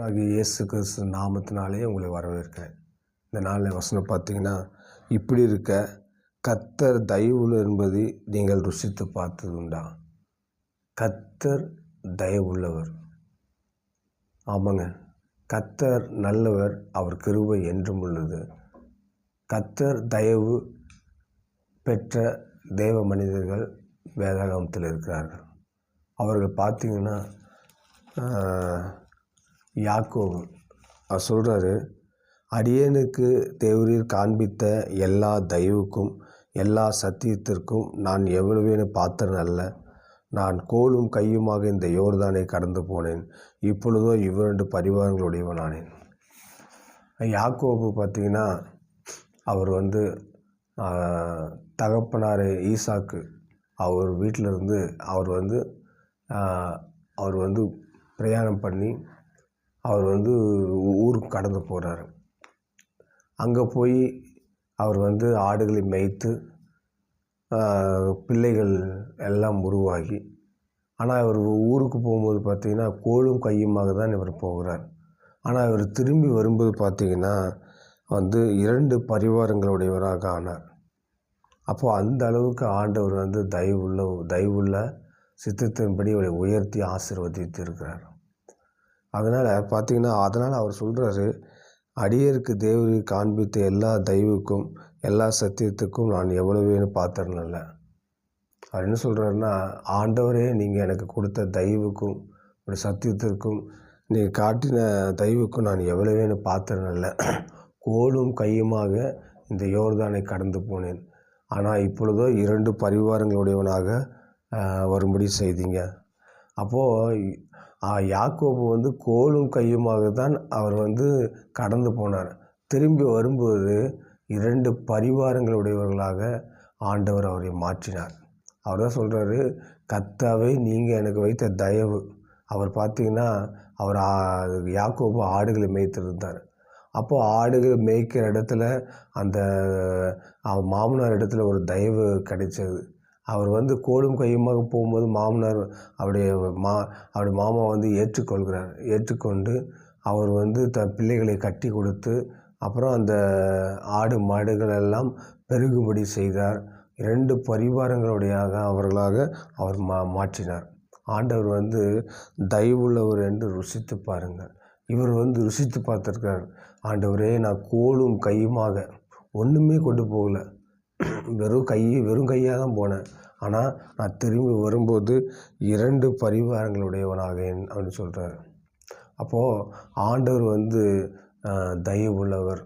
ஆகிய இயேசு கிறிஸ்து நாமத்தினாலே உங்களை வரவேற்கிறேன். இந்த நாளில் வசனம் பார்த்தீங்கன்னா, இப்படி இருக்க கர்த்தர் தயவுள்ள என்பதை நீங்கள் ருசித்து பார்த்தது உண்டா? கர்த்தர் தயவுள்ளவர். ஆமாங்க, கர்த்தர் நல்லவர், அவர் கிருபை என்றும் உள்ளது. கர்த்தர் தயவு பெற்ற தேவ மனிதர்கள் வேதாகமத்தில் இருக்கிறார்கள். அவர்கள் பார்த்தீங்கன்னா, யாக்கோபு அவர் சொல்கிறாரு, அடியேனுக்கு தேவரீர் காண்பித்த எல்லா தயவுக்கும் எல்லா சத்தியத்திற்கும் நான் எவ்வளவேனு பாத்திரன் அல்ல. நான் கோலும் கையுமாக இந்த யோர்தானை கடந்து போனேன், இப்பொழுதோ இவ்விரண்டு பரிவாரங்களுடையவனானேன். யாக்கோபு பார்த்திங்கன்னா, அவர் தகப்பனார் ஈசாக்கு அவர் வீட்டிலிருந்து அவர் பிரயாணம் பண்ணி அவர் ஊருக்கு கடந்து போகிறார். அங்கே போய் அவர் ஆடுகளை மேய்த்து பிள்ளைகள் எல்லாம் உருவாகி, ஆனால் இவர் ஊருக்கு போகும்போது பார்த்திங்கன்னா கோலும் கையுமாக தான் இவர் போகிறார். ஆனால் இவர் திரும்பி வரும்போது பார்த்திங்கன்னா 2 பரிவாரங்களுடையவராக ஆனார். அப்போது அந்த அளவுக்கு ஆண்டவர் தயவுள்ள சித்தத்தின்படி அவரை உயர்த்தி ஆசீர்வதித்து இருக்கிறார். அதனால் பார்த்திங்கன்னா, அவர் சொல்கிறாரு, அடியேற்கு தேவரீர் காண்பித்த எல்லா தயவுக்கும் எல்லா சத்தியத்துக்கும் நான் எவ்வளவேன்னு பாத்திரன் அல்ல. அவர் என்ன சொல்கிறாருன்னா, ஆண்டவரே நீங்கள் எனக்கு கொடுத்த தயவுக்கும் ஒரு சத்தியத்திற்கும் நீங்கள் காட்டின தயவுக்கும் நான் எவ்வளவேன்னு பாத்திரன் அல்ல. கோலும் கையுமாக இந்த யோர்தானை கடந்து போனேன், ஆனால் இப்பொழுதோ 2 பரிவாரங்களுடையவனாக வரும்படி செய்தீங்க. அப்போது யாக்கோபு கோலும் கையுமாக தான் அவர் கடந்து போனார். திரும்பி வரும்போது 2 பரிவாரங்களுடையவர்களாக ஆண்டவர் அவரை மாற்றினார். அவர் தான் சொல்கிறாரு, கர்த்தாவே நீங்கள் எனக்கு வைத்த தயவு. அவர் பார்த்திங்கன்னா, யாக்கோபு ஆடுகளை மேய்த்திருந்தார். அப்போது ஆடுகள் மேய்க்கிற இடத்துல அவன் மாமனார் இடத்துல ஒரு தயவு கிடைச்சது. அவர் கோலும் கையுமாக போகும்போது மாமனார் அவருடைய மாமா ஏற்றுக்கொள்கிறார். ஏற்றுக்கொண்டு அவர் தன் பிள்ளைகளை கட்டி கொடுத்து அப்புறம் அந்த ஆடு மாடுகள் எல்லாம் பெருகும்படி செய்தார். 2 அவர்களாக அவர் மாற்றினார். ஆண்டவர் தயவுள்ளவர் என்று ருசித்து பாருங்கள். இவர் ருசித்து பார்த்துருக்கார். ஆண்டவரே, நான் கோலும் கையுமாக ஒன்றுமே கொண்டு போகல, வெறும் கையாக தான் போனேன், ஆனால் நான் திரும்பி வரும்போது 2 பரிவாரங்களுடையவனாகேன் அப்படின்னு சொல்கிறார். அப்போது ஆண்டவர் தயவுள்ளவர்,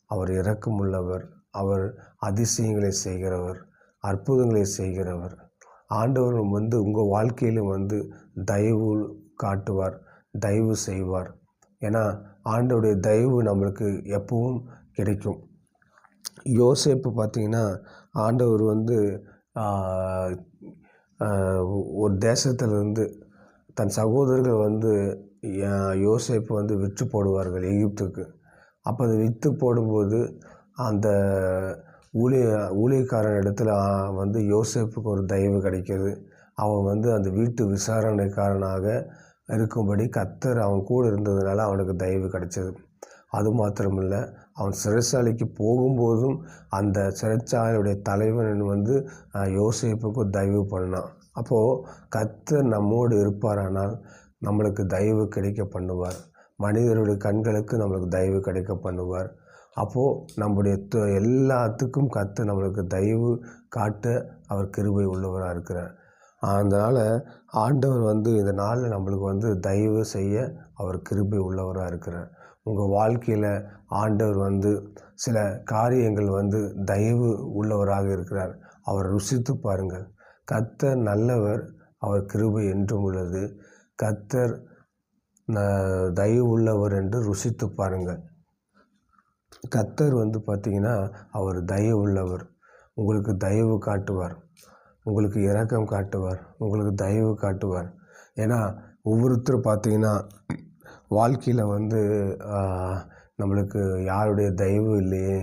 அவர் இரக்கமுள்ளவர், அவர் அதிசயங்களை செய்கிறவர், அற்புதங்களை செய்கிறவர். ஆண்டவர் உங்கள் வாழ்க்கையிலும் தயவு காட்டுவார், தயவு செய்வார். ஏன்னா ஆண்டவருடைய தயவு நம்மளுக்கு எப்பவும் கிடைக்கும். யோசேப்பு பார்த்திங்கன்னா, ஆண்டவர் ஒரு தேசத்திலிருந்து தன் சகோதரர்கள் யோசேப்பு விற்று போடுவார்கள் எகிப்துக்கு. அப்போ அதை விற்று போடும்போது அந்த ஊழியக்காரன் இடத்துல யோசேப்புக்கு ஒரு தயவு கிடைக்கிது. அவன் அந்த வீட்டு விசாரணைக்காரனாக இருக்கும்படி கர்த்தர் அவன் கூட இருந்ததுனால அவனுக்கு தயவு கிடைச்சது. அது மாத்திரமில்லை, அவன் சிறைச்சாலைக்கு போகும்போதும் அந்த சிறைச்சாலையுடைய தலைவன் யோசேப்புக்கு தயவு பண்ணான். அப்போது கர்த்தர் நம்மோடு இருப்பாரானால் நம்மளுக்கு தயவு கிடைக்க பண்ணுவார். மனிதருடைய கண்களுக்கு நம்மளுக்கு தயவு கிடைக்க பண்ணுவார். அப்போது நம்முடைய எல்லாத்துக்கும் கர்த்தர் நம்மளுக்கு தயவு காட்ட அவர் கிருபை உள்ளவராக இருக்கிறார். அதனால் ஆண்டவர் இந்த நாளில் நம்மளுக்கு தயவு செய்ய அவர் கிருபை உள்ளவராக இருக்கிறார். உங்கள் வாழ்க்கையில் ஆண்டவர் சில காரியங்கள் தயவு உள்ளவராக இருக்கிறார். அவர் ருசித்து பாருங்கள். கர்த்தர் நல்லவர், அவர் கிருபை என்றும் உள்ளது. கர்த்தர் தயவு உள்ளவர் என்று ருசித்து பாருங்கள். கர்த்தர் பார்த்திங்கன்னா, அவர் தயவு உள்ளவர். உங்களுக்கு தயவு காட்டுவார், உங்களுக்கு இரக்கம் காட்டுவார், உங்களுக்கு தயவு காட்டுவார். ஏன்னா ஒவ்வொருத்தரும் பார்த்திங்கன்னா வாழ்க்கையில் நம்மளுக்கு யாருடைய தயவு இல்லையே,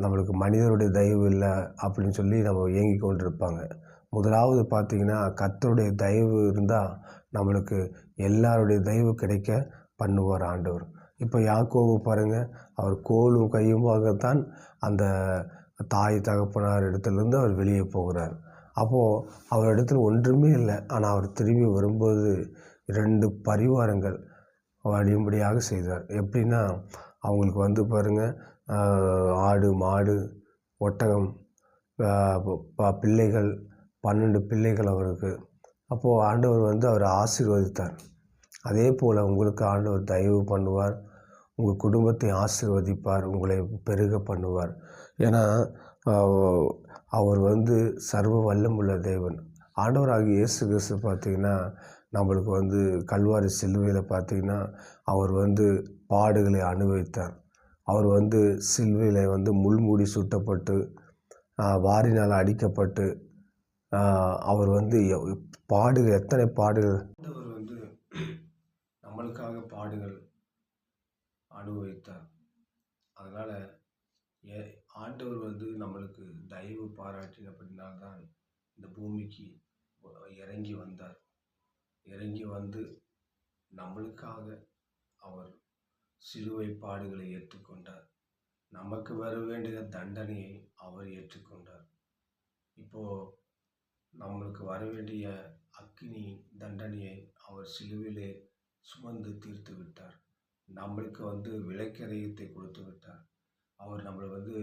நம்மளுக்கு மனிதருடைய தயவு இல்லை அப்படின்னு சொல்லி நம்ம ஏங்கி கொண்டு இருப்பாங்க. முதலாவது பார்த்திங்கன்னா, கர்த்தருடைய தயவு இருந்தால் நம்மளுக்கு எல்லாருடைய தயவு கிடைக்க பண்ணுவார் ஆண்டவர். இப்போ யாக்கோபு பாருங்கள், அவர் கோலும் கையுமாகத்தான் அந்த தாய் தகப்பனார் இடத்துலேருந்து அவர் வெளியே போகிறார். அப்போது அவர் இடத்துல ஒன்றுமே இல்லை. ஆனால் அவர் திரும்பி வரும்போது 2 பரிவாரங்கள் வழியும்படியாக செய்தார். எப்படின்னா, அவங்களுக்கு வந்து பாருங்கள், ஆடு மாடு ஒட்டகம் பிள்ளைகள் 12 பிள்ளைகள் அவருக்கு. அப்போது ஆண்டவர் வந்து அவரை ஆசீர்வதித்தார். அதே போல் உங்களுக்கு ஆண்டவர் தயவு பண்ணுவார். உங்கள் குடும்பத்தை ஆசீர்வதிப்பார். உங்களை பெருக பண்ணுவார். ஏன்னா அவர் வந்து சர்வ வல்லமுள்ள தேவன். ஆண்டவராகிய இயேசு கிறிஸ்து பார்த்திங்கன்னா, நம்மளுக்கு வந்து கல்வாரி சிலுவையில் பார்த்திங்கன்னா, அவர் வந்து பாடுகளை அனுபவித்தார். அவர் வந்து சிலுவையில் வந்து முள்மூடி சுட்டப்பட்டு வாரினால் அடிக்கப்பட்டு அவர் வந்து பாடுகள், எத்தனை பாடுகள் அவர் வந்து நம்மளுக்காக பாடுகள் அனுபவித்தார். அதனால் ஆண்டவர் வந்து நம்மளுக்கு தயவு பாராட்டினபடினால்தான் இந்த பூமிக்கு இறங்கி வந்தார். இறங்கி வந்து நம்மளுக்காக அவர் சிலுவை பாடுகளை ஏற்றுக்கொண்டார். நமக்கு வர வேண்டிய தண்டனையை அவர் ஏற்றுக்கொண்டார். இப்போது நம்மளுக்கு வர வேண்டிய அக்கினி தண்டனையை அவர் சிலுவிலே சுமந்து தீர்த்து விட்டார். நம்மளுக்கு வந்து விலைக்கரையத்தை கொடுத்து விட்டார். அவர் நம்மளை வந்து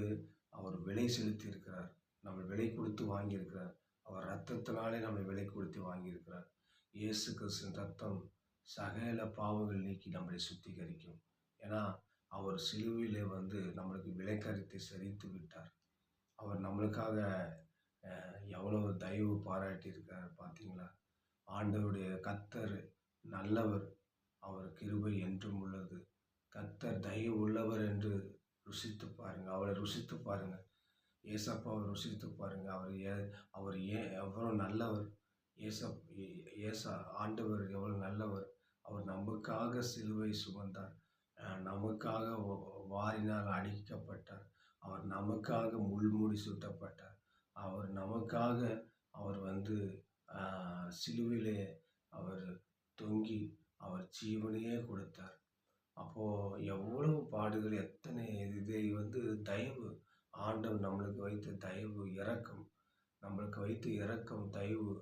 அவர் விலை செலுத்தி இருக்கிறார். நம்ம விலை கொடுத்து வாங்கியிருக்கிறார். அவர் ரத்தத்தினாலே நம்மளை விலை கொடுத்து வாங்கியிருக்கிறார். இயேசு கிறிஸ்துவின் ரத்தம் சகல பாவங்கள் நீக்கி நம்மளை சுத்திகரிக்கும். ஏன்னா அவர் சிலுவையிலே வந்து நம்மளுக்கு விலைக்கரையத்தை செலுத்தி விட்டார். அவர் நம்மளுக்காக எவ்வளவு தயவு பாராட்டியிருக்கார் பார்த்தீங்களா? ஆண்டவருடைய கர்த்தர் நல்லவர், அவர் கிருபை என்றும் உள்ளது. கர்த்தர் தயவு உள்ளவர் என்று ருசித்து பாருங்கள். அவரை ருசித்து பாருங்கள். ஏசப்பாவை ருசித்து பாருங்கள். அவர் எவ்வளோ நல்லவர். ஏசா ஆண்டவர் எவ்வளோ நல்லவர். அவர் நமக்காக சிலுவை சுமந்தார். நமக்காக வாரினால் அடிக்கப்பட்டார். அவர் நமக்காக முள்மூடி சுட்டப்பட்டார். அவர் நமக்காக அவர் வந்து சிலுவிலே அவர் தொங்கி அவர் ஜீவனையே கொடுத்தார். அப்போது எவ்வளவு பாடுகள், எத்தனை இதை வந்து தயவு, ஆண்டவர் நம்மளுக்கு வைத்த தயவு, இரக்கம், நம்மளுக்கு வைத்த இரக்கம், தயவு,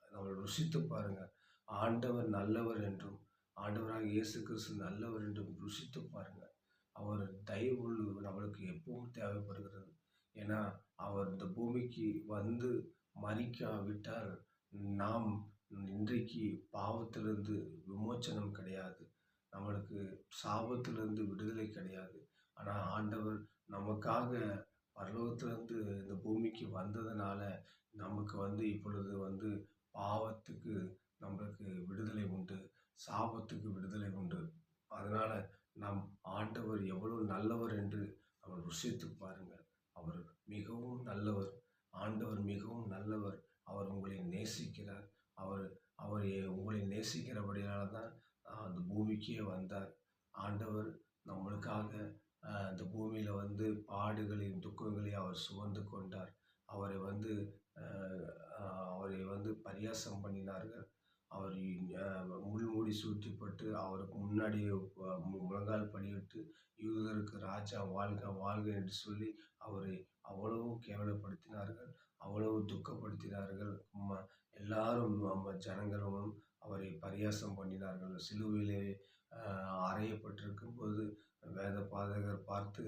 நம்மளை ருசித்து பாருங்கள். ஆண்டவர் நல்லவர் என்றும் ஆண்டவராக இயேசு கிறிஸ்து நல்லவர் என்றும் ருசித்து பாருங்கள். அவர் தயவு நம்மளுக்கு எப்பவும் தேவைப்படுகிறது. ஏன்னா அவர் இந்த பூமிக்கு வந்து மரிக்காவிட்டால் நாம் இன்றைக்கு பாவத்திலிருந்து விமோச்சனம் கிடையாது. நம்மளுக்கு சாபத்திலிருந்து விடுதலை கிடையாது. ஆனால் ஆண்டவர் நமக்காக பரலோகத்திலிருந்து இந்த பூமிக்கு வந்ததுனால நமக்கு வந்து இப்பொழுது வந்து பாவத்துக்கு நம்மளுக்கு விடுதலை உண்டு, சாபத்துக்கு விடுதலை உண்டு. அதனால் நம் ஆண்டவர் எவ்வளவு நல்லவர் என்று அவர் ருசித்து பாருங்கள். அவர் மிகவும் நல்லவர். ஆண்டவர் மிகவும் நல்லவர். அவர் உங்களை நேசிக்கிறார். அவர் உங்களை நேசிக்கிறபடினால தான் அந்த பூமிக்கே வந்தார். ஆண்டவர் நம்மளுக்காக இந்த பூமியில் வந்து பாடுகளையும் துக்கங்களையும் அவர் சுமந்து கொண்டார். அவரை வந்து பரியாசம் பண்ணினார்கள். அவர் முள்மூடி சூட்டிப்பட்டு அவருக்கு முன்னாடி முழங்கால் படியிட்டு யூதருக்கு ராஜா வாழ்க வாழ்க என்று சொல்லி அவரை அவ்வளவு கேவலப்படுத்தினார்கள், அவ்வளவு துக்கப்படுத்தினார்கள். எல்லாரும் நம்ம ஜனங்களும் அவரை பரியாசம் பண்ணினார்கள். சிலுவையிலே அறையப்பட்டிருக்கும் போது வேத பாதகர் பார்த்து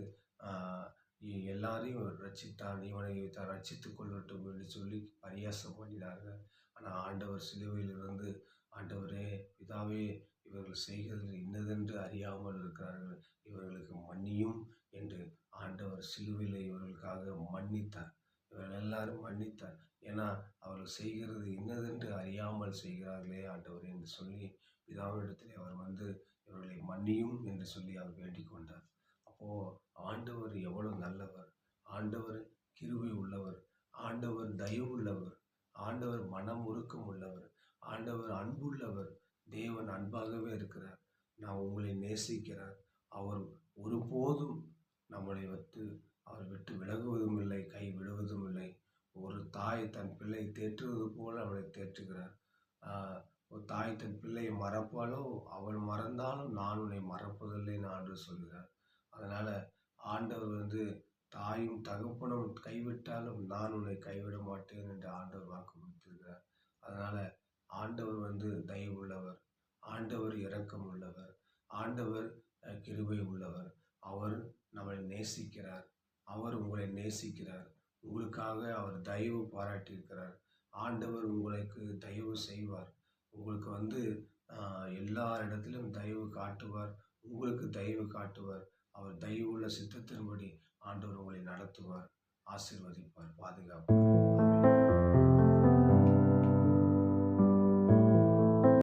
எல்லாரையும் ரட்சித்தான், இவனை தான் ரட்சித்துக் கொள்ளட்டும் என்று சொல்லி பரியாசம் பண்ணினார்கள். ஆனால் ஆண்டவர் சிலுவையிலிருந்து, ஆண்டவரே பிதாவே, இவர்கள் செய்கிறது இன்னதென்று அறியாமல் இருக்கிறார்கள், இவர்களுக்கு மன்னியும் என்று ஆண்டவர் சிலுவையில் இவர்களுக்காக மன்னித்தார். இவர்கள் எல்லாரும் மன்னித்தார். ஏன்னா அவர்கள் செய்கிறது இன்னதென்று அறியாமல் செய்கிறார்களே ஆண்டவர் என்று சொல்லி பிதாவிடத்தில் அவர் வந்து இவர்களை மன்னியும் என்று சொல்லி அவர் வேண்டிக் கொண்டார். அப்போது ஆண்டவர் எவ்வளவு நல்லவர், ஆண்டவர் கிருபை உள்ளவர், ஆண்டவர் தயவு உள்ளவர், ஆண்டவர் மனம் உருக்கம் உள்ளவர், ஆண்டவர் அன்புள்ளவர். தேவன் அன்பாகவே இருக்கிறார். நான் உங்களை நேசிக்கிறார். அவர் ஒருபோதும் நம்மளை அவர் விட்டு விலகுவதும் இல்லை, கை விடுவதும் இல்லை. ஒரு தாய் தன் பிள்ளை தேற்றுவது போல அவளை தேற்றுகிறார். ஒரு தாய் தன் பிள்ளையை மறப்பாளோ, அவள் மறந்தாலும் நான் உன்னை மறப்பதில்லைன்னு ஆண்டவர் சொல்கிறார். அதனால ஆண்டவர் தாயும் தகப்பனும் கைவிட்டாலும் நான் உன்னை கைவிட மாட்டேன் என்று ஆண்டவர் வாக்கு கொடுத்திருக்கிறார். அதனால ஆண்டவர் தயவுள்ளவர், ஆண்டவர் இரக்கம் உள்ளவர், ஆண்டவர் கிருபை உள்ளவர். அவர் நம்மை நேசிக்கிறார். அவர் உங்களை நேசிக்கிறார். உங்களுக்காக அவர் தயவு பாராட்டியிருக்கிறார். ஆண்டவர் உங்களுக்கு தயவு செய்வார். உங்களுக்கு எல்லா இடத்திலும் தயவு காட்டுவார். உங்களுக்கு தயவு காட்டுவார். அவர் தயவுள்ள சித்தத்தின்படி ஆண்டவர் உங்களை நடத்துவார், ஆசீர்வதிப்பார், பாதுகாப்பார். ஆமென்.